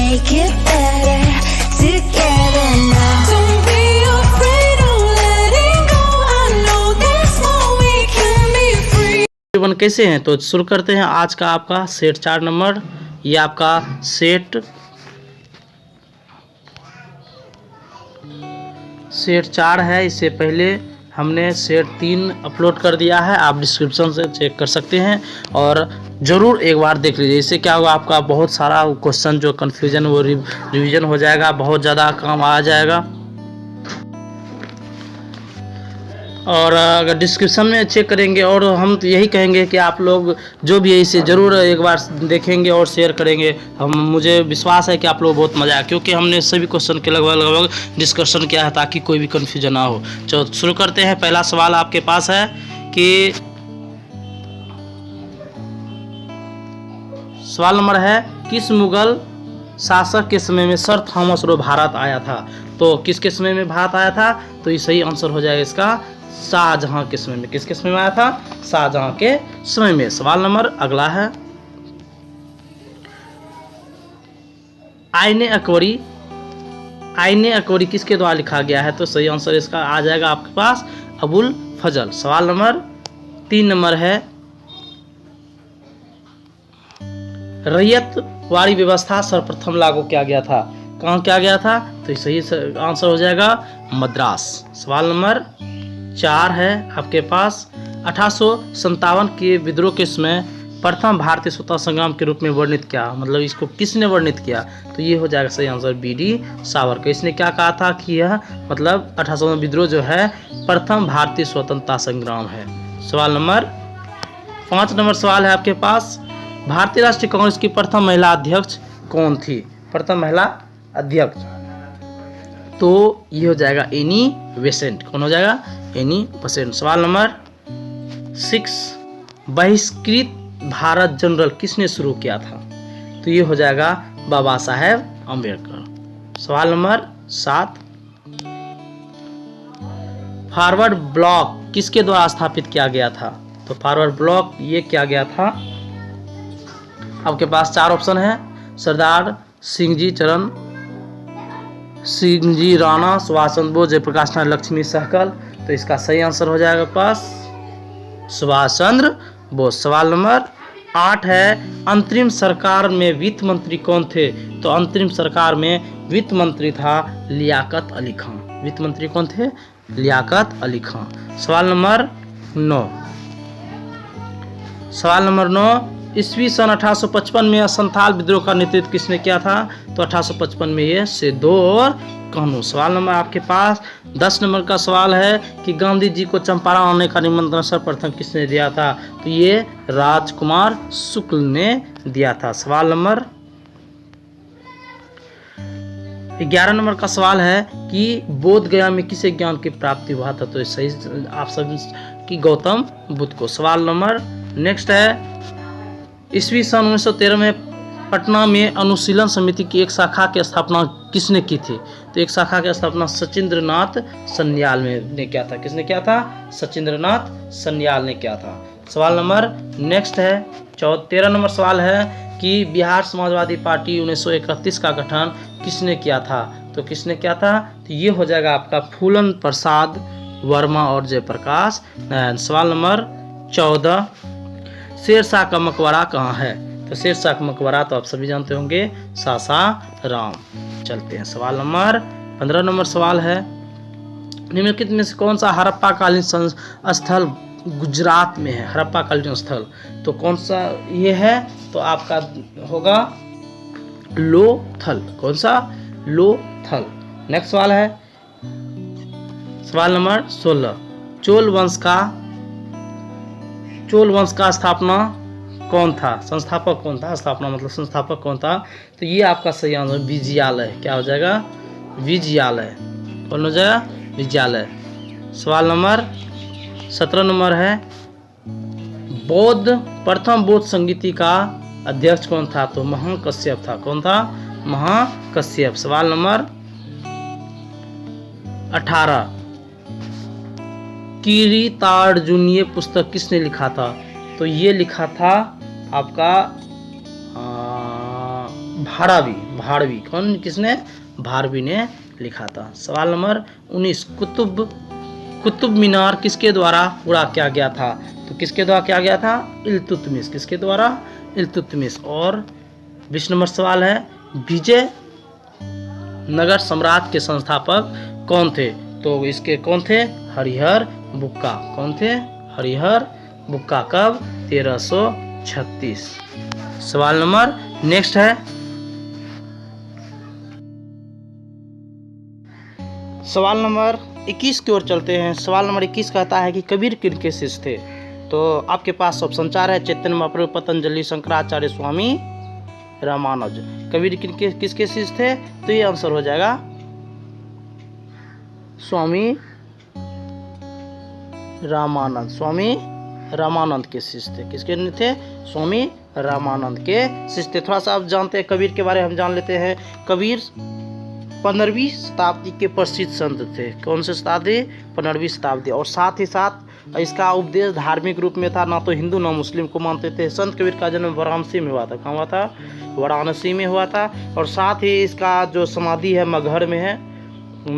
make it better together now. Don't be afraid of letting go. I know there's more we can be free. जीवन कैसे हैं, तो शुरू करते हैं आज का आपका सेट 4 नंबर। ये आपका सेट 4 है। इससे पहले हमने सेट 3 अपलोड कर दिया है, आप डिस्क्रिप्शन से चेक कर सकते हैं और ज़रूर एक बार देख लीजिए। इससे क्या होगा, आपका बहुत सारा क्वेश्चन जो कन्फ्यूजन वो रिवीजन हो जाएगा, बहुत ज़्यादा काम आ जाएगा। और अगर डिस्क्रिप्शन में चेक करेंगे, और हम तो यही कहेंगे कि आप लोग जो भी है इसे ज़रूर एक बार देखेंगे और शेयर करेंगे। मुझे विश्वास है कि आप लोग बहुत मज़ा आया, क्योंकि हमने सभी क्वेश्चन के लगभग डिस्कशन किया है ताकि कोई भी कन्फ्यूजन ना हो। चलो शुरू करते हैं। पहला सवाल आपके पास है कि सवाल नंबर है, किस मुगल शासक के समय में सर थॉमस रो भारत आया था? तो किसके समय में भारत आया था? तो ये सही आंसर हो जाएगा इसका शाहजहां के समय में। किसके समय में आया था? शाहजहां के समय में। सवाल नंबर अगला है, आईने अकबरी किसके द्वारा लिखा गया है? तो सही आंसर इसका आ जाएगा आपके पास अबुल फजल। सवाल नंबर 3 नंबर है, रैयतवाड़ी व्यवस्था सर्वप्रथम लागू किया गया था? कहाँ किया गया था? तो सही आंसर हो जाएगा मद्रास। सवाल नंबर 4 है आपके पास, 1857 के विद्रोह के समय प्रथम भारतीय स्वतंत्रता संग्राम के रूप में वर्णित किया, मतलब इसको किसने वर्णित किया? तो ये हो जाएगा सही आंसर बी.डी. सावरकर। इसने क्या कहा था कि यह मतलब 1857 विद्रोह जो है प्रथम भारतीय स्वतंत्रता संग्राम है। सवाल नंबर 5 नंबर सवाल है आपके पास, भारतीय राष्ट्रीय कांग्रेस की प्रथम महिला अध्यक्ष कौन थी? प्रथम महिला अध्यक्ष, तो ये हो जाएगा एनी बेसेंट। कौन हो जाएगा? Annie Besant. सवाल नंबर 6, बहिष्कृत भारत जनरल किसने शुरू किया था? तो ये हो जाएगा बाबा साहेब अम्बेडकर। सवाल नंबर 7, फॉरवर्ड ब्लॉक किसके द्वारा स्थापित किया गया था? तो फॉरवर्ड ब्लॉक ये किया गया था, आपके पास 4 ऑप्शन है, सरदार सिंह जी राणा, सुभाष चंद्र बोस, जयप्रकाश नारायण, लक्ष्मी सहगल। तो इसका सही आंसर हो जाएगा पास सुभाष चंद्र बोस। सवाल नंबर 8 है, अंतरिम सरकार में वित्त मंत्री कौन थे? तो अंतरिम सरकार में वित्त मंत्री था लियाकत अली खान। वित्त मंत्री कौन थे? लियाकत अली खान। सवाल नंबर 9, ईस्वी सन 1855 में संथाल विद्रोह का नेतृत्व किसने किया था? तो 1855 में ये सेदो और कानू। सवाल नंबर आपके पास 10 नंबर का सवाल है कि गांधी जी को चंपारण आने का निमंत्रण सर्वप्रथम किसने दिया था? तो ये राजकुमार शुक्ल ने दिया था। सवाल नंबर 11 नंबर का सवाल है कि बोध गया में किसे ज्ञान की प्राप्ति हुआ था? तो सही आप सब की गौतम बुद्ध को। सवाल नंबर नेक्स्ट है, ईस्वी सन 1913 में पटना में अनुशीलन समिति की एक शाखा की स्थापना किसने की थी? तो एक शाखा की स्थापना सचिंद्रनाथ सन्याल ने किया था। किसने किया था? सचिंद्रनाथ सन्याल ने किया था। सवाल नंबर नेक्स्ट है 13 नंबर सवाल है कि बिहार समाजवादी पार्टी 1931 का गठन किसने किया था? तो किसने किया था? तो ये हो जाएगा आपका फूलन प्रसाद वर्मा और जयप्रकाश नारायण। सवाल नंबर 14, शेरशाह का मकबरा कहाँ है? तो शेरशाह का मकबरा तो आप सभी जानते होंगे, सासाराम। चलते हैं सवाल नंबर 15 नंबर सवाल है, निम्नलिखित में से कौन सा हड़प्पा कालीन स्थल गुजरात में है? हड़प्पा कालीन स्थल तो कौन सा ये है? तो आपका होगा लोथल। कौन सा? लोथल। नेक्स्ट सवाल है सवाल नंबर 16, चोल वंश का स्थापना कौन था? संस्थापक कौन था? स्थापना मतलब संस्थापक कौन था? तो ये आपका सही आंसर विजयालय। क्या हो जाएगा? विजयालय। कौन हो जाएगा? विजयालय। सवाल नंबर 17 नंबर है, प्रथम बौद्ध संगीति का अध्यक्ष कौन था? तो महाकश्यप था। कौन था? महाकश्यप। सवाल नंबर 18, किरीतार्जुनीय पुस्तक किसने लिखा था? तो ये लिखा था आपका भारवी कौन, किसने, भारवी ने लिखा था। सवाल नंबर 19, कुतुब मीनार किसके द्वारा पूरा किया गया था? तो किसके द्वारा किया गया था? इल्तुतमिश, किसके द्वारा? इल्तुतमिश। और 20 नंबर सवाल है, विजय नगर साम्राज्य के संस्थापक कौन थे? तो इसके कौन थे? हरिहर बुक्का। कौन थे? हरिहर बुक्का। कब? 1336। सवाल नंबर नेक्स्ट है, सवाल नंबर 21 की ओर चलते हैं। सवाल नंबर 21 कहता है कि कबीर किनके शिष्य थे? तो आपके पास ऑप्शन 4 है, चैतन्य महाप्रभु, पतंजलि, शंकराचार्य, स्वामी रामानुज। कबीर किसके शिष्य थे? तो ये आंसर हो जाएगा स्वामी रामानंद। स्वामी रामानंद के शिष्य थे। किसके थे? स्वामी रामानंद के शिष्य थे। थोड़ा सा आप जानते हैं कबीर के बारे में, हम जान लेते हैं। कबीर 15वीं शताब्दी के प्रसिद्ध संत थे। कौन से शताब्दी? 15वीं शताब्दी। और साथ ही साथ इसका उपदेश धार्मिक रूप में था, ना तो हिंदू ना मुस्लिम को मानते थे। संत कबीर का जन्म वाराणसी में हुआ था। कहाँ हुआ था? वाराणसी में हुआ था। और साथ ही इसका जो समाधि है मगहर में है,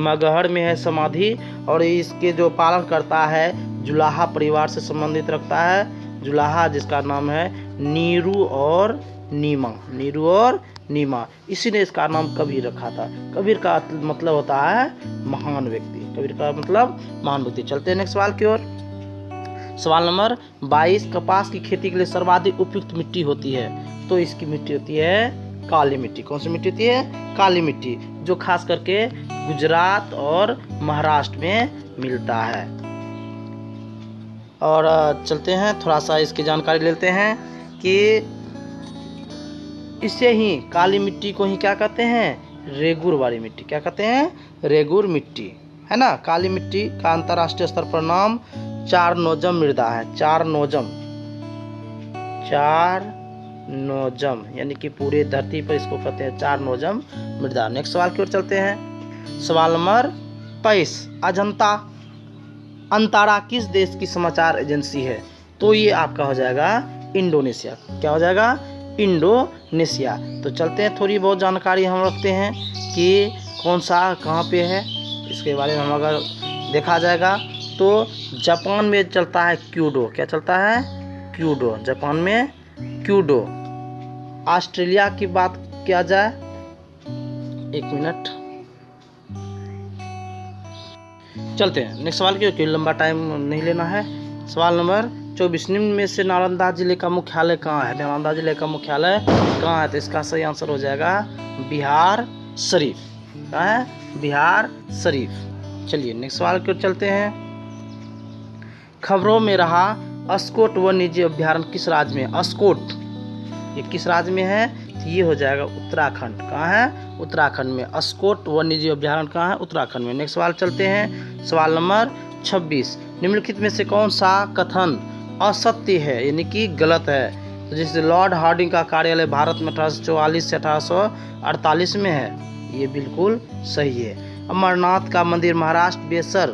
मगहर में है समाधि। और इसके जो पालन करता है जुलाहा परिवार से संबंधित रखता है। जुलाहा जिसका नाम है नीरू और नीमा, नीरू और नीमा, इसी ने इसका नाम कबीर रखा था। कबीर का मतलब होता है महान व्यक्ति। कबीर का मतलब महान व्यक्ति। चलते हैं नेक्स्ट सवाल की ओर। सवाल नंबर 22, कपास की खेती के लिए सर्वाधिक उपयुक्त मिट्टी होती है? तो इसकी मिट्टी होती है काली मिट्टी। कौन सी मिट्टी होती है? काली मिट्टी, जो खास करके गुजरात और महाराष्ट्र में मिलता है। और चलते हैं थोड़ा सा इसकी जानकारी लेते हैं कि इसे ही काली मिट्टी को ही क्या कहते हैं? रेगुर वाली मिट्टी। क्या कहते हैं? रेगुर मिट्टी, है ना। काली मिट्टी का अंतर्राष्ट्रीय स्तर पर नाम चार नोजम मृदा है। चार नोजम यानी कि पूरे धरती पर इसको कहते हैं चार नोजम मृदा। नेक्स्ट सवाल की ओर चलते हैं। सवाल नंबर 23, अजंता अंतारा किस देश की समाचार एजेंसी है? तो ये आपका हो जाएगा इंडोनेशिया। क्या हो जाएगा? इंडोनेशिया। तो चलते हैं, थोड़ी बहुत जानकारी हम रखते हैं कि कौन सा कहाँ पे है, इसके बारे में हम अगर देखा जाएगा तो जापान में चलता है क्यूडो। क्या चलता है? क्यूडो, जापान में क्यूडो। ऑस्ट्रेलिया की बात किया जाए, एक मिनट, चलते हैं नेक्स्ट सवाल की, लंबा टाइम नहीं लेना है। सवाल नंबर 24, निम्न में से नालंदा जिले का मुख्यालय कहाँ है? नालंदा जिले का मुख्यालय कहाँ है? तो इसका सही आंसर हो जाएगा बिहार शरीफ। कहाँ है? बिहार शरीफ। चलिए नेक्स्ट सवाल की ओर चलते हैं। खबरों में रहा अस्कोट वन्यजीव अभ्यारण्य किस राज्य में? अस्कोट ये किस राज्य में है? तो ये हो जाएगा उत्तराखंड। कहाँ है? उत्तराखंड में। अस्कोट वन्यजीव अभ्यारण्य कहाँ है? उत्तराखंड में। नेक्स्ट सवाल चलते हैं। सवाल नंबर 26, निम्नलिखित में से कौन सा कथन असत्य है यानी कि गलत है? तो जैसे लॉर्ड हार्डिंग का कार्यालय भारत में 1844 से 1848 में है, ये बिल्कुल सही है। अमरनाथ का मंदिर महाराष्ट्र बेसर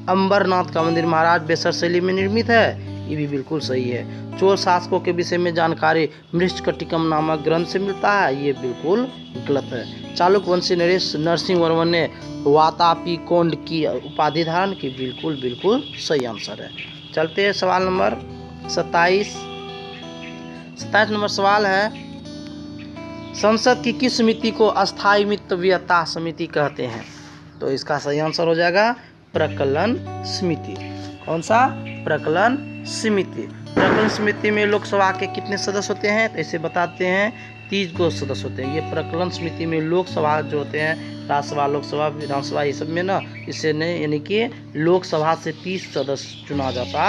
अंबरनाथ का मंदिर महाराष्ट्र बेसर शैली में निर्मित है, ये भी बिल्कुल सही है। चोल शासकों के विषय में जानकारी मृच्छकटिकम नामक ग्रंथ से मिलता है, ये बिल्कुल गलत है। चालुक्य वंशी नरेश नरसिंह वर्मन ने वातापी कोंड की उपाधि धारण की, बिल्कुल बिल्कुल सही आंसर है। चलते हैं सवाल नंबर 27 नंबर सवाल है, संसद की किस समिति को अस्थायी मितव्यता समिति कहते हैं? तो इसका सही आंसर हो जाएगा प्रकलन समिति। कौन सा? प्रकलन समिति। प्रकलन समिति में लोकसभा के कितने सदस्य होते हैं? तो इसे बताते हैं 30 को सदस्य होते हैं। ये प्रकलन समिति में लोकसभा जो होते हैं, राज्यसभा, लोकसभा, विधानसभा, ये सब में ना इसे ने यानी कि लोकसभा से 30 सदस्य चुना जाता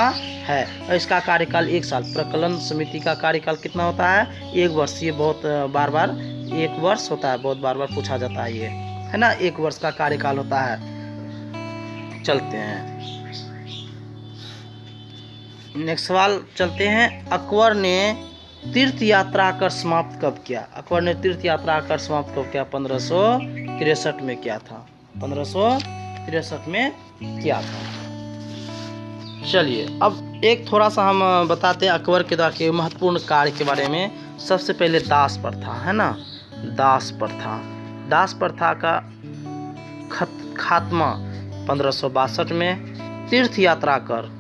है। और इसका कार्यकाल 1 साल। प्रकलन समिति का कार्यकाल कितना होता है? 1 वर्ष। ये बहुत बार 1 वर्ष होता है, बहुत बार पूछा जाता है, ये है ना, 1 वर्ष का कार्यकाल होता है। चलते हैं नेक्स्ट सवाल चलते हैं। अकबर ने तीर्थ यात्रा कर समाप्त कब किया? अकबर ने तीर्थ यात्रा कर समाप्त कब किया? 1563 में किया था। 1563 में किया था। चलिए अब एक थोड़ा सा हम बताते हैं अकबर के द्वारा के महत्वपूर्ण कार्य के बारे में। सबसे पहले दास प्रथा, है ना, दास प्रथा। दास प्रथा का खात्मा 1562 में। तीर्थ यात्रा कर,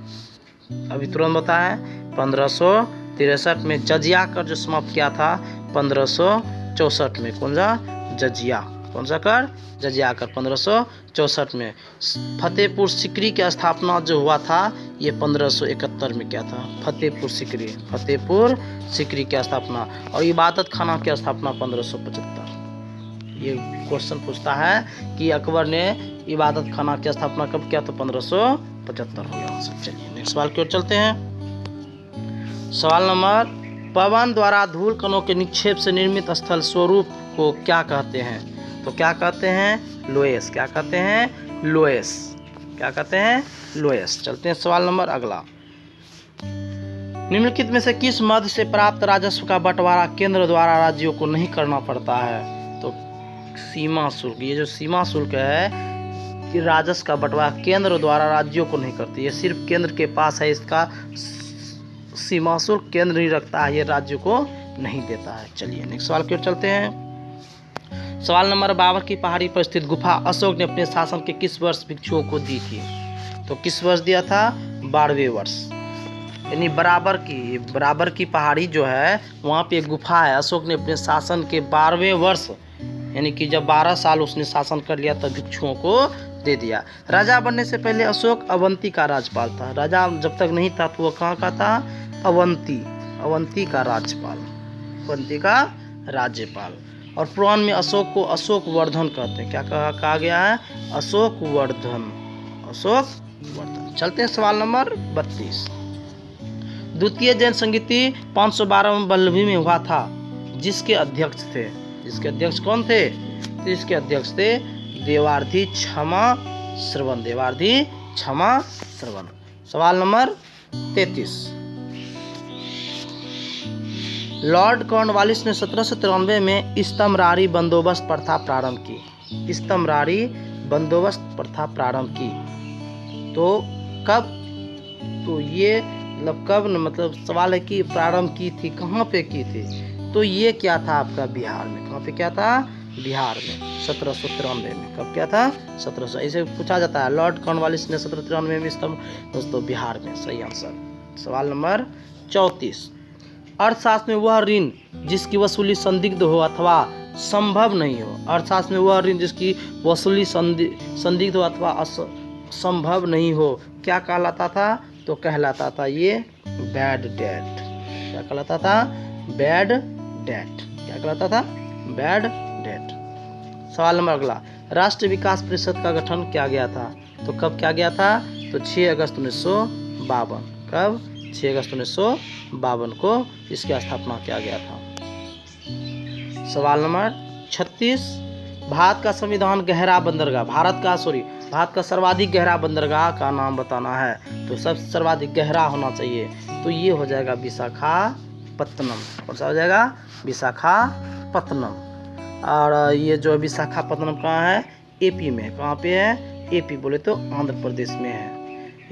अभी तुरंत बताया, 1563 में। जजिया कर जो समाप्त किया था 1564 में। कौन सा? जजिया। कौन सा कर? जजिया कर 1564 में। फतेहपुर सीकरी की स्थापना जो हुआ था ये 1571 में क्या था? फतेहपुर सीकरी। फतेहपुर सीकरी की स्थापना। और इबादत खाना की स्थापना 1575। ये क्वेश्चन पूछता है कि अकबर ने इबादत खाना की स्थापना कब किया? तो 1575 हो गया आंसर। चलिए नेक्स्ट सवाल की ओर चलते हैं। सवाल नंबर, पवन द्वारा धूल कणों के निक्षेप से निर्मित स्थल स्वरूप को क्या कहते हैं? तो क्या कहते हैं? लोएस। क्या कहते हैं? लोएस। क्या कहते हैं? लोएस। चलते हैं सवाल नंबर अगला। निम्नलिखित में से किस मद से प्राप्त राजस्व का बंटवारा केंद्र द्वारा राज्यों को नहीं करना पड़ता है? तो सीमा शुल्क। ये जो सीमा शुल्क है कि राजस्व का बंटवारा केंद्र द्वारा राज्यों को नहीं करती, ये सिर्फ केंद्र के पास है। इसका सीमा शुल्क केंद्र ही रखता है, ये राज्यों को नहीं देता है। चलिए नेक्स्ट सवाल की ओर चलते हैं। सवाल नंबर, बाबर की पहाड़ी पर स्थित गुफा अशोक ने अपने शासन के किस वर्ष भिक्षुओं को दी थी? तो किस वर्ष दिया था? 12वें वर्ष। यानी बराबर की पहाड़ी जो है वहाँ पे एक गुफा है। अशोक ने अपने शासन के 12वें वर्ष, यानी कि जब 12 साल उसने शासन कर लिया तब भिक्षुओं को दे दिया। राजा बनने से पहले अशोक अवंती का राज्यपाल था। राजा जब तक नहीं था तो वो कहाँ का था? अवंती का राज्यपाल। अवंती का राज्यपाल। और पुराण में अशोक को अशोक वर्धन कहते हैं। क्या कहा गया है? अशोक वर्धन। अशोक वर्धन। चलते हैं सवाल नंबर 32। द्वितीय जैन संगीति 512 में वल्लभी में हुआ था। जिसके अध्यक्ष थे? इसके अध्यक्ष कौन थे? तो इसके अध्यक्ष थे देवार्थी क्षमा श्रवण। देवार्थी क्षमा श्रवण। सवाल नंबर 33। लॉर्ड कॉर्नवालिस ने 1793 में इस्तमरारी बंदोबस्त प्रथा प्रारंभ की। इस्तमरारी बंदोबस्त प्रथा प्रारंभ की तो कब? तो ये कब, मतलब सवाल है कि प्रारंभ की थी, कहाँ पे की थी? तो ये क्या था आपका? बिहार में। कहाँ पे क्या था? बिहार में 1793 में। कब क्या था? 1700। इसे पूछा जाता है लॉर्ड कॉर्नवालिस ने 1793 में स्तंभ, दोस्तों बिहार में सही आंसर। सवाल नंबर 34। अर्थशास्त्र में वह ऋण जिसकी वसूली संदिग्ध हो अथवा संभव नहीं हो। अर्थशास्त्र में वह ऋण जिसकी वसूली संदिग्ध हो अथवा असंभव नहीं हो क्या कहलाता था? तो कहलाता था ये बैड डेट। क्या कहलाता था? Bad debt. क्या कहलाता था? Bad debt. सवाल नंबर अगला, राष्ट्रीय विकास परिषद का गठन किया गया था। तो कब किया गया था? तो 6 अगस्त 1952। कब? 6 अगस्त 1952 को इसकी स्थापना किया गया था। सवाल नंबर 36। भारत का संविधान गहरा बंदरगाह, भारत का सर्वाधिक गहरा बंदरगाह का नाम बताना है। तो सब सर्वाधिक गहरा होना चाहिए, तो ये हो जाएगा विशाखापत्तनम। कौन सा हो जाएगा? विशाखापत्तनम। और ये जो विशाखापत्तनम कहाँ है? एपी में। कहाँ पे है? एपी बोले तो आंध्र प्रदेश में है।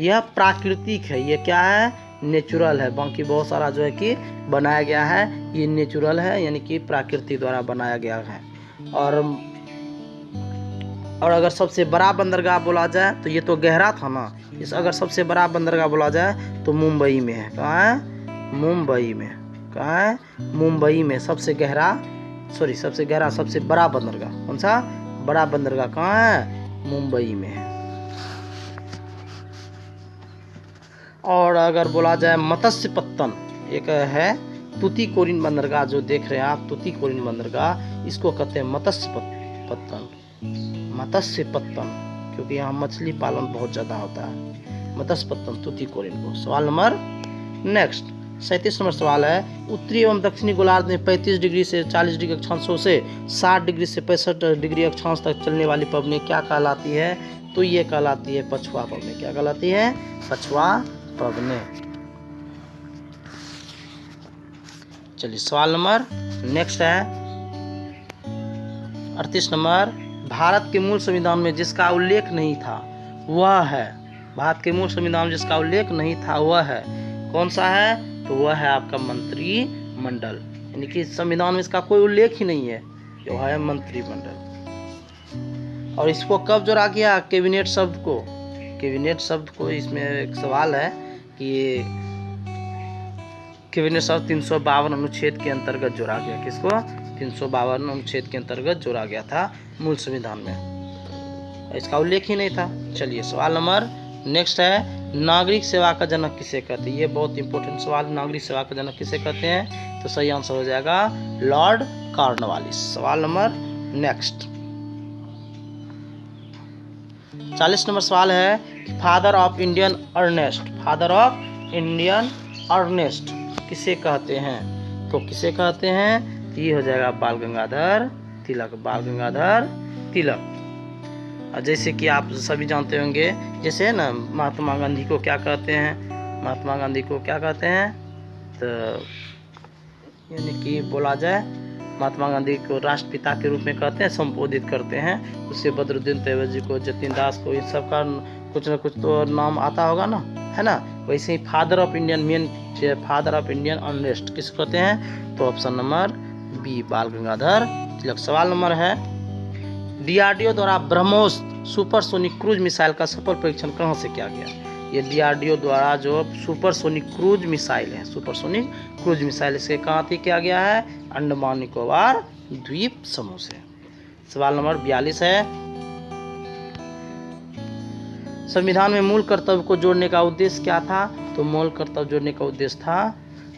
यह प्राकृतिक है, ये क्या है? नेचुरल है। बाकी बहुत सारा जो है कि बनाया गया है, ये नेचुरल है, यानी कि प्रकृति द्वारा बनाया गया है। और अगर सबसे बड़ा बंदरगाह बोला जाए तो ये तो गहरा था ना, इस अगर सबसे बड़ा बंदरगाह बोला जाए तो मुंबई में है। कहाँ है? मुंबई में। कहाँ है? मुंबई में सबसे गहरा सबसे बड़ा बंदरगाह। कौन सा बड़ा बंदरगाह कहाँ है? मुंबई में है। और अगर बोला जाए मत्स्य पत्तन, एक है तूतीकोरिन बंदरगाह जो देख रहे हैं आप, तूतीकोरिन बंदरगाह, इसको कहते हैं मत्स्य पत्तन, क्योंकि यहाँ मछली पालन बहुत ज़्यादा होता है। मत्स्य पत्तन तूतीकोरिन को। सवाल नंबर नेक्स्ट 37 नंबर सवाल है, उत्तरी एवं दक्षिणी गोलार्ध में 35 डिग्री से 40 डिग्री अक्षांशों से 60 डिग्री से 65 डिग्री अक्षांश तक चलने वाली पवनें क्या कहलाती है? तो ये कहलाती है पछुआ पवनें। क्या कहलाती है? पछुआ पवनें। चलिए सवाल नंबर नेक्स्ट है 38 नंबर, भारत के मूल संविधान में जिसका उल्लेख नहीं था वह है। भारत के मूल संविधान में जिसका उल्लेख नहीं था वह है, कौन सा है? तो वह है आपका मंत्रिमंडल। यानी कि संविधान में इसका कोई उल्लेख ही नहीं है, जो है मंत्रिमंडल। और इसको कब जोड़ा गया कैबिनेट शब्द को? कैबिनेट शब्द को इसमें एक सवाल है कि कैबिनेट शब्द 352 अनुच्छेद के अंतर्गत जोड़ा गया। किसको? 352 अनुच्छेद के अंतर्गत जोड़ा गया था मूल संविधान में, इसका उल्लेख ही नहीं था। चलिए सवाल नंबर नेक्स्ट है, नागरिक सेवा का जनक किसे कहते हैं? ये बहुत इंपॉर्टेंट सवाल, नागरिक सेवा का जनक किसे कहते हैं? तो सही आंसर हो जाएगा लॉर्ड कॉर्नवालिस। सवाल नंबर नेक्स्ट 40 नंबर सवाल है, father of Indian unrest, father of Indian Ernest किसे कहते हैं? तो किसे कहते हैं? ये हो जाएगा बाल गंगाधर तिलक, बाल गंगाधर तिलक। जैसे कि आप सभी जानते होंगे, जैसे ना महात्मा गांधी को क्या कहते हैं? महात्मा गांधी को क्या कहते हैं? तो यानी कि बोला जाए महात्मा गांधी को राष्ट्रपिता के रूप में कहते हैं, संबोधित करते हैं। उससे बदरुद्दीन तैयबजी को, जतिन दास को, इन सब का कुछ ना कुछ तो नाम आता होगा ना, है ना। वैसे ही father of Indian men father of Indian Ernest किसे कहते हैं? तो ऑप्शन नंबर बी बाल गंगाधर तिलक। सवाल नंबर है, डीआरडीओ द्वारा ब्रह्मोस सुपरसोनिक क्रूज मिसाइल का सफल परीक्षण कहाँ से किया गया? ये डीआरडीओ द्वारा जो सुपरसोनिक क्रूज मिसाइल है, सुपरसोनिक क्रूज मिसाइल इसके कहाँ से किया गया है? अंडमान निकोबार द्वीप समूह से। सवाल नंबर 42 है, संविधान में मूल कर्तव्य को जोड़ने का उद्देश्य क्या था? तो मूल कर्तव्य जोड़ने का उद्देश्य था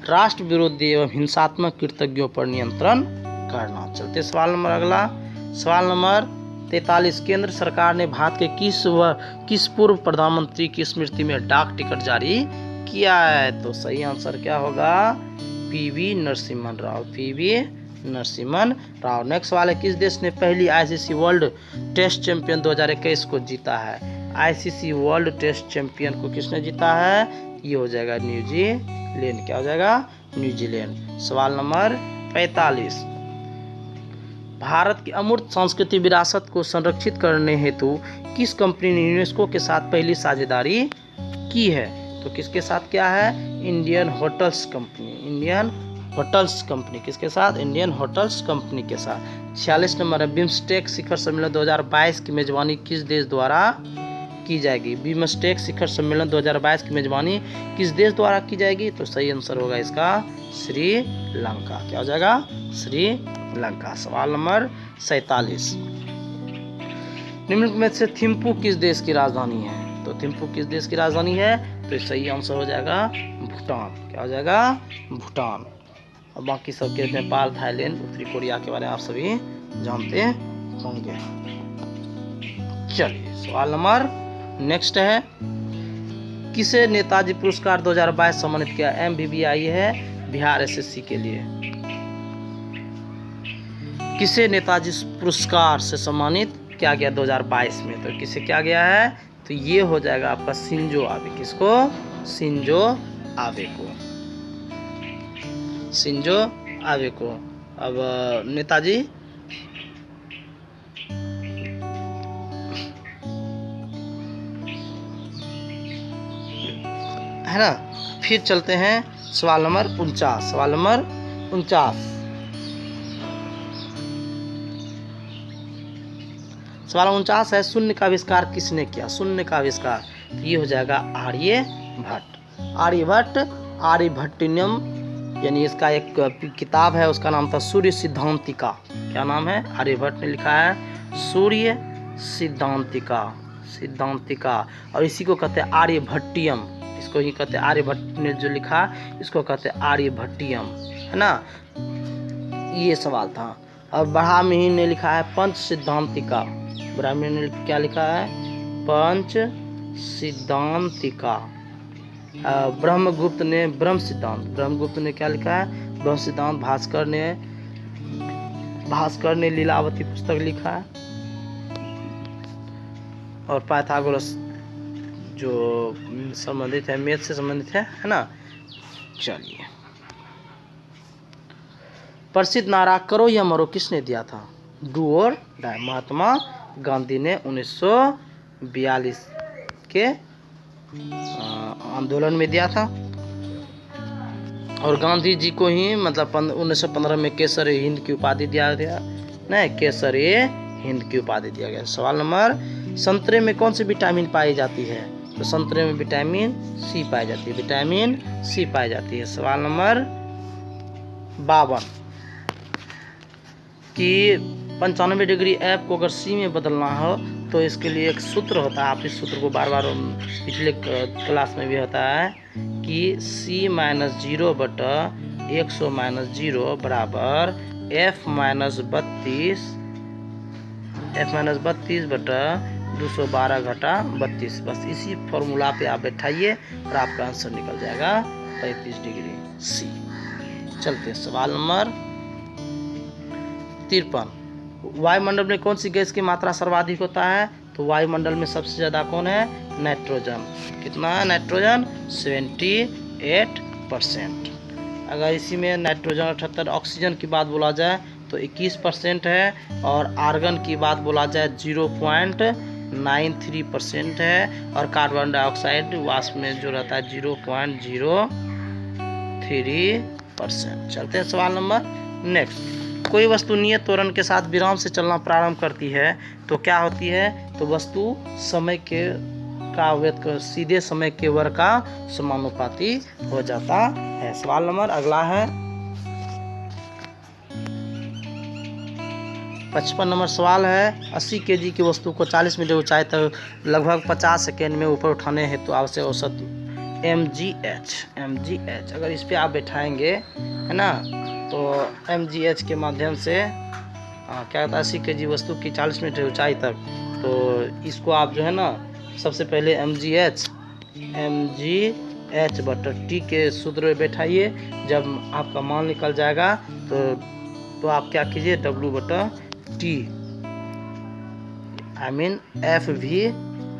राष्ट्र विरोधी एवं हिंसात्मक कृतज्ञों पर नियंत्रण करना। चलते सवाल नंबर अगला, सवाल नंबर 43, केंद्र सरकार ने भारत के किस पूर्व प्रधानमंत्री की स्मृति में डाक टिकट जारी किया है? तो सही आंसर क्या होगा? PV Narasimhan Rao, PV Narasimhan Rao. Next सवाल है, किस देश ने पहली आईसीसी वर्ल्ड टेस्ट चैंपियन 2021 को जीता है? आईसीसी वर्ल्ड टेस्ट चैंपियन को किसने जीता है? ये हो जाएगा न्यूजीलैंड। क्या हो जाएगा? न्यूजीलैंड। सवाल नंबर 45, भारत की अमूर्त सांस्कृतिक विरासत को संरक्षित करने हेतु किस कंपनी ने यूनेस्को के साथ पहली साझेदारी की है? तो किसके साथ क्या है? Indian hotels company, Indian hotels company किसके साथ? इंडियन होटल्स कंपनी के साथ। 46 नंबर है, बिम्स्टेक शिखर सम्मेलन 2022 की मेजबानी किस देश द्वारा की जाएगी? बिम्स्टेक शिखर सम्मेलन 2022 की मेजबानी किस देश द्वारा की जाएगी? तो सही आंसर होगा इसका श्रीलंका। क्या हो जाएगा? श्रीलंका। सवाल नंबर 47, निम्नलिखित में से थिम्पू किस देश की राजधानी है? तो थिम्पू किस देश की राजधानी है? तो सही आंसर हो जाएगा भूटान। क्या हो जाएगा? भूटान। और बाकी सब के नेपाल, थाईलैंड, उत्तरी कोरिया के बारे में आप सभी जानते होंगे। चलिए सवाल नंबर नेक्स्ट है, किसे नेताजी पुरस्कार 2022 सम्मानित किया? MBBI है बिहार SSC के लिए। किसे नेताजी पुरस्कार से सम्मानित किया गया 2022 में? तो किसे किया गया है? तो ये हो जाएगा आपका शिंजो आबे। किसको? शिंजो आबे को, शिंजो आबे को। अब नेताजी है ना। फिर चलते हैं सवाल नंबर 49, सवाल नंबर 49, सवाल 49 है, शून्य का आविष्कार किसने किया? शून्य का आविष्कार ये हो जाएगा आर्यभट्ट। आर्यभट्ट, आर्यभट्टियम, यानी इसका एक किताब है, उसका नाम था सूर्य सिद्धांतिका। क्या नाम है? आर्यभट्ट ने लिखा है सूर्य सिद्धांतिका, सिद्धांतिका। और इसी को कहते हैं आर्यभट्टियम, इसको ही कहते हैं, आर्यभट्ट ने जो लिखा इसको कहते हैं आर्यभट्टियम, है ना। ये सवाल था। और ब्राह्मणी ने लिखा है पंच सिद्धांतिका। ब्राह्मणी ने क्या लिखा है? पंच सिद्धांतिका। ब्रह्मगुप्त ने ब्रह्म सिद्धांत, ब्रह्मगुप्त ने क्या लिखा है? ब्रह्म सिद्धांत। भास्कर ने लीलावती पुस्तक लिखा है। और पाइथागोरस जो संबंधित है, मैथ से संबंधित है ना। चलिए, प्रसिद्ध नारा करो या मरो किसने दिया था? डू और डाई, महात्मा गांधी ने 1942 के आंदोलन में दिया था। और गांधी जी को ही मतलब 1915 में केसर हिंद की उपाधि दिया गया, नहीं, केसर ए हिंद की उपाधि दिया गया। सवाल नंबर, संतरे में कौन सी विटामिन पाई जाती है? तो संतरे में विटामिन सी पाई जाती है, विटामिन सी पाई जाती है। सवाल नंबर 52 कि 95 डिग्री एफ को अगर सी में बदलना हो तो इसके लिए एक सूत्र होता है। आप इस सूत्र को बार बार पिछले क्लास में भी होता है कि सी माइनस 0 बटा 100 माइनस 0 बराबर एफ माइनस 32 बटा 212 घटा 32। बस इसी फॉर्मूला पे आप बैठाइए और आपका आंसर निकल जाएगा 35 डिग्री सी। चलते हैं सवाल नंबर 53। वायुमंडल में कौन सी गैस की मात्रा सर्वाधिक होता है? तो वायुमंडल में सबसे ज़्यादा कौन है? नाइट्रोजन। कितना है नाइट्रोजन? 78%। अगर इसी में नाइट्रोजन 78, ऑक्सीजन की बात बोला जाए तो 21% है, और आर्गन की बात बोला जाए 0.93% है, और कार्बन डाइऑक्साइड वाष्प में जो रहता है 0.03%। चलते हैं सवाल नंबर नेक्स्ट। कोई वस्तु नियत त्वरण के साथ विराम से चलना प्रारंभ करती है तो क्या होती है? तो वस्तु समय के का सीधे समय के वर्ग का समानुपाती हो जाता है। सवाल नंबर अगला है 55 नंबर सवाल है, 80 kg की वस्तु को 40 मीटर ऊंचाई तक लगभग 50 सेकेंड में ऊपर उठाने हेतु आवश्यक औसत mgh। अगर इस पे आप बैठाएंगे है ना, तो mgh के माध्यम से क्या होता है? 80 kg वस्तु की 40 मीटर ऊंचाई तक, तो इसको आप जो है ना सबसे पहले mgh बटा t के सूत्र में बैठाइए। जब आपका मान निकल जाएगा तो आप क्या कीजिए? w बटा t f भी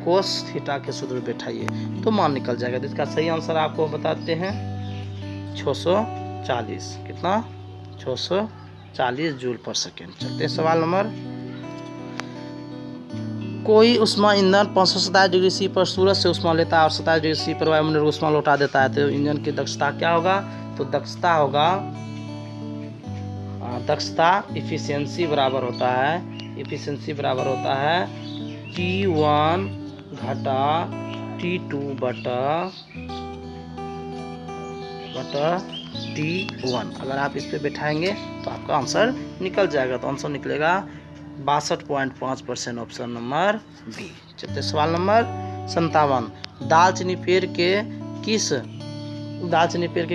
कोस थीटा के सूत्र में बैठाइए तो मान निकल जाएगा। तो इसका सही आंसर आपको बताते हैं 640। कितना? 640 जूल पर सेकेंड। चलते हैं सवाल नंबर, कोई उष्मा ईंधन 527 डिग्री सी पर सूरज से उष्मा लेता है और 27 डिग्री सी पर वायुमंडल को उष्मा लौटा देता है, तो इंजन की दक्षता क्या होगा? तो दक्षता होगा, दक्षता इफिशियंसी बराबर होता है T1 घटा T2 बटा T1। अगर आप इस पे बैठाएंगे तो आपका आंसर निकल जाएगा। तो आंसर निकलेगा 62.5%, ऑप्शन नंबर बी। चलते सवाल नंबर 57। दालचीनी पेड़ के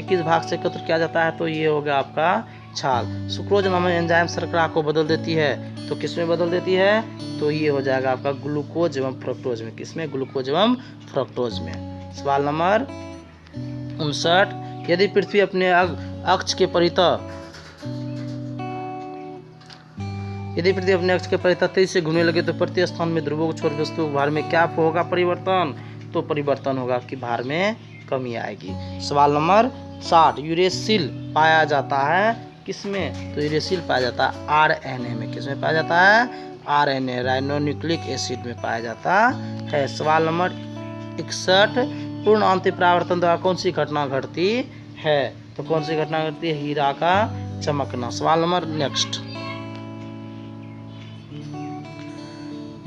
किस भाग से एकत्र किया जाता है? तो ये होगा आपका छाल। सुक्रोज नामक एंजाइम शर्करा को बदल देती है, तो किसमें बदल देती है? तो ये हो जाएगा आपका ग्लूकोज एवं फ्रक्टोज में। किसमें? ग्लूकोज एवं फ्रक्टोज में। सवाल नंबर 59। यदि पृथ्वी अपने अक्ष के परितः 23 से घूमने लगे तो प्रति स्थान में ध्रुवों को छोड़ वस्तु भार में क्या होगा परिवर्तन? तो परिवर्तन होगा कि भार में कमी आएगी। सवाल नंबर 60। यूरेसिल पाया जाता है किसमें? तो यूरेसिल पाया जाता है RNA में। किसमें पाया जाता है? RNA, राइबोन्यूक्लिक एसिड में पाया जाता है। सवाल नंबर 61। पूर्ण आंतरिक परावर्तन द्वारा कौन सी घटना घटती है? तो कौन सी घटना घटती है? हीरा का चमकना। सवाल नंबर नेक्स्ट।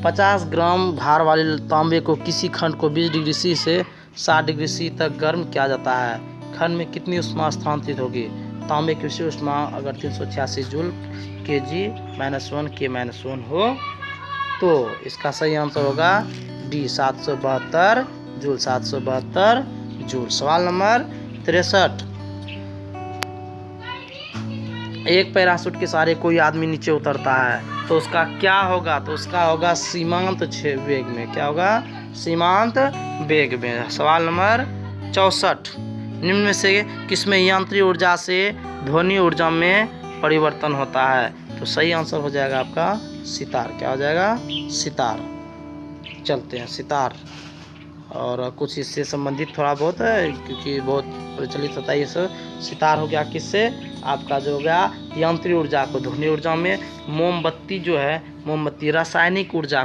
50 ग्राम भार वाले तांबे को किसी खंड को 20 डिग्री सी से 60 डिग्री सी तक गर्म किया जाता है, खंड में कितनी उष्मा स्थानांतरित होगी? तांबे की विशेष उष्मा अगर 386 जूल Kg-1 K-1 हो तो इसका सही आंसर होगा डी 772 जूल। 772 जूल। सवाल नंबर 63। एक पैराशूट के सहारे कोई आदमी नीचे उतरता है तो उसका क्या होगा? तो उसका होगा सीमांत वेग में। क्या होगा? सीमांत वेग में। सवाल नंबर 64। निम्न में से किसमें यांत्रिक ऊर्जा से ध्वनि ऊर्जा में परिवर्तन होता है? तो सही आंसर हो जाएगा आपका सितार। क्या हो जाएगा? सितार। चलते हैं सितार, और कुछ इससे संबंधित थोड़ा बहुत है क्योंकि बहुत प्रचलित होता है ये सब। सितार हो गया किससे? आपका जो हो गया यांत्रिक ऊर्जा को ध्वनि ऊर्जा में। मोमबत्ती जो है, मोमबत्ती रासायनिक ऊर्जा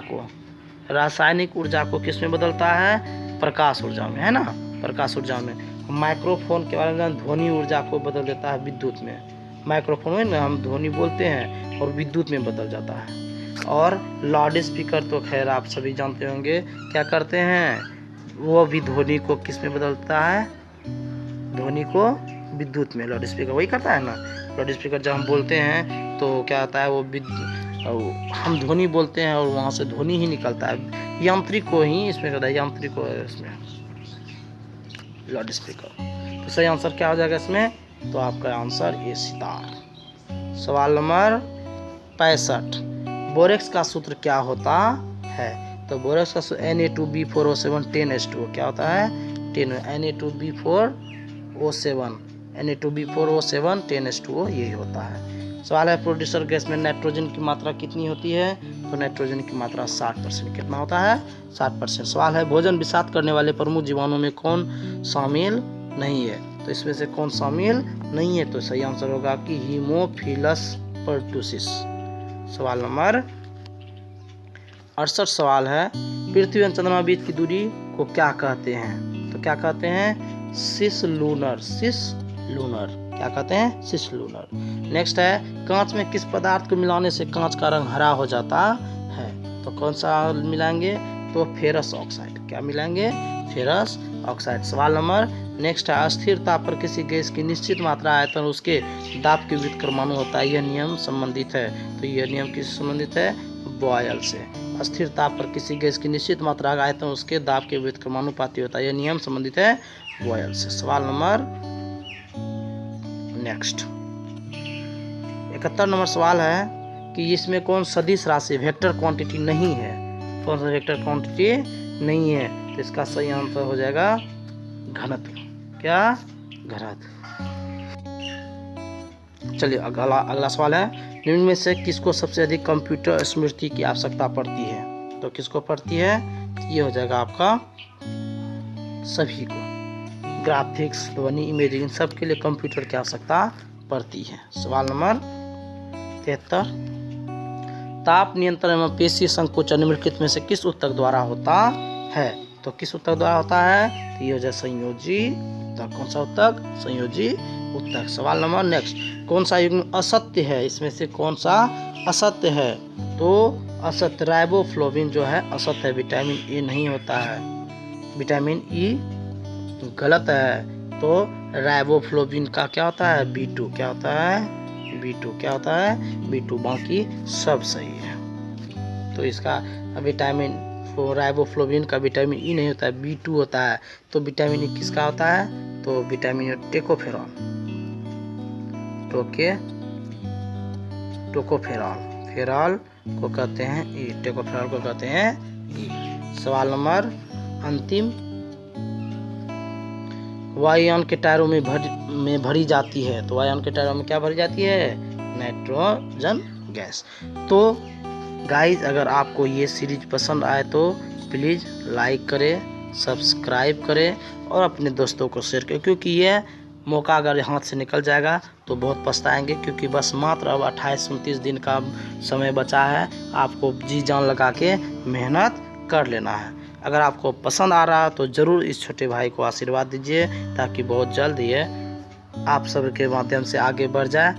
को किस में बदलता है? प्रकाश ऊर्जा में, है ना, प्रकाश ऊर्जा में। माइक्रोफोन के बारे में ध्वनि ऊर्जा को बदल देता है विद्युत में। माइक्रोफोन में ना हम ध्वनि बोलते हैं, और विद्युत में बदल जाता है। और लाउड स्पीकर तो खैर आप सभी जानते होंगे क्या करते हैं, वो भी ध्वनि को किस में बदलता है, ध्वनि को विद्युत में। लाउड स्पीकर वही करता है ना, लाउड स्पीकर जब हम बोलते हैं तो क्या आता है, वो हम ध्वनि बोलते हैं और वहाँ से ध्वनि ही निकलता है, यांत्रिक को ही इसमें करता है, यांत्रिक को इसमें लाउड स्पीकर। तो सही आंसर क्या हो जाएगा इसमें, तो आपका आंसर ए सितार। सवाल नंबर 65, बोरेक्स का सूत्र क्या होता है। तो बोरेक्स का सूत्र Na2B4O7 10H2O क्या होता है, 10 Na2B4O7 Na2B4O7 10H2O यही होता है। सवाल है प्रोड्यूसर गैस में नाइट्रोजन की मात्रा कितनी होती है। तो नाइट्रोजन की मात्रा 60%। कितना होता है, 60%। सवाल है भोजन विषाक्त करने वाले प्रमुख जीवाणुओं में कौन शामिल नहीं है। तो इसमें से कौन शामिल नहीं है, तो सही आंसर होगा कि हीमोफिलस पर्टुसिस। सवाल नंबर 68 सवाल है पृथ्वी और चंद्रमा बीच की दूरी को क्या कहते हैं। तो क्या कहते हैं, सिस लूनर। क्या कहते हैं, सिस लूनर। नेक्स्ट है कांच में किस पदार्थ को मिलाने से कांच का रंग हरा हो जाता है। तो कौन सा मिलाएंगे, तो फेरस ऑक्साइड। क्या मिलाएंगे, फेरस ऑक्साइड। सवाल नंबर नेक्स्ट है अस्थिर ताप पर किसी गैस की निश्चित मात्रा आयतन उसके दाब के व्युत्क्रमाणु होता है, यह नियम संबंधित है। तो यह नियम किससे संबंधित है, बॉयल से। अस्थिर ताप पर किसी गैस की निश्चित मात्रा का आयतन उसके दाब के व्युत्क्रमानुपाती होता है, यह नियम संबंधित है बॉयल से। सवाल नंबर नेक्स्ट 71 नंबर सवाल है कि इसमें कौन सदिश राशि वेक्टर क्वांटिटी नहीं है। कौन सा वेक्टर क्वांटिटी नहीं है, तो इसका सही आंसर हो जाएगा घनत्व। क्या, घनत्व। चलिए अगला सवाल है निम्न में से किसको सबसे अधिक कंप्यूटर स्मृति की आवश्यकता पड़ती है। तो किसको पड़ती है, ये हो जाएगा आपका सभी को। ग्राफिक्स, ध्वनि, इमेजिंग सबके लिए कंप्यूटर की आवश्यकता पड़ती है। सवाल नंबर 73 ताप नियंत्रण एवं पेशीय संकोचन निम्नलिखित में से किस ऊतक द्वारा होता है। तो किस ऊतक द्वारा होता है, तो ये हो जाए संयोजी ऊतक। कौन सा ऊतक, संयोजी ऊतक। सवाल नंबर नेक्स्ट कौन सा युग्म असत्य है, इसमें से कौन सा असत्य है। तो असत्य राइबोफ्लोविन जो है असत्य है, विटामिन ए नहीं होता है, विटामिन ई गलत है। तो राइबोफ्लोविन का क्या होता है, B2। क्या होता है, B2। क्या होता है, B2। बाकी सब सही है। तो इसका विटामिन राइबोफ्लोविन का विटामिन ई नहीं होता है, B2 होता है। तो विटामिन ई किसका होता है, तो विटामिन टोकोफेरॉल फेरॉल को कहते हैं ई, टोकोफेरॉल को कहते हैं ई। सवाल नंबर अंतिम वायुयान के टायरों में भरी जाती है। तो वायुयान के टायरों में क्या भरी जाती है, नाइट्रोजन गैस। तो गाइज अगर आपको ये सीरीज पसंद आए तो प्लीज़ लाइक करें, सब्सक्राइब करें और अपने दोस्तों को शेयर करें, क्योंकि ये मौका अगर हाथ से निकल जाएगा तो बहुत पछताएंगे। क्योंकि बस मात्र अब 28-29 दिन का समय बचा है, आपको जी जान लगा के मेहनत कर लेना है। अगर आपको पसंद आ रहा है तो ज़रूर इस छोटे भाई को आशीर्वाद दीजिए, ताकि बहुत जल्द ये आप सब के माध्यम से आगे बढ़ जाए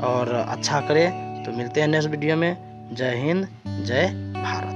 और अच्छा करे। तो मिलते हैं नेक्स्ट वीडियो में। जय हिंद, जय भारत।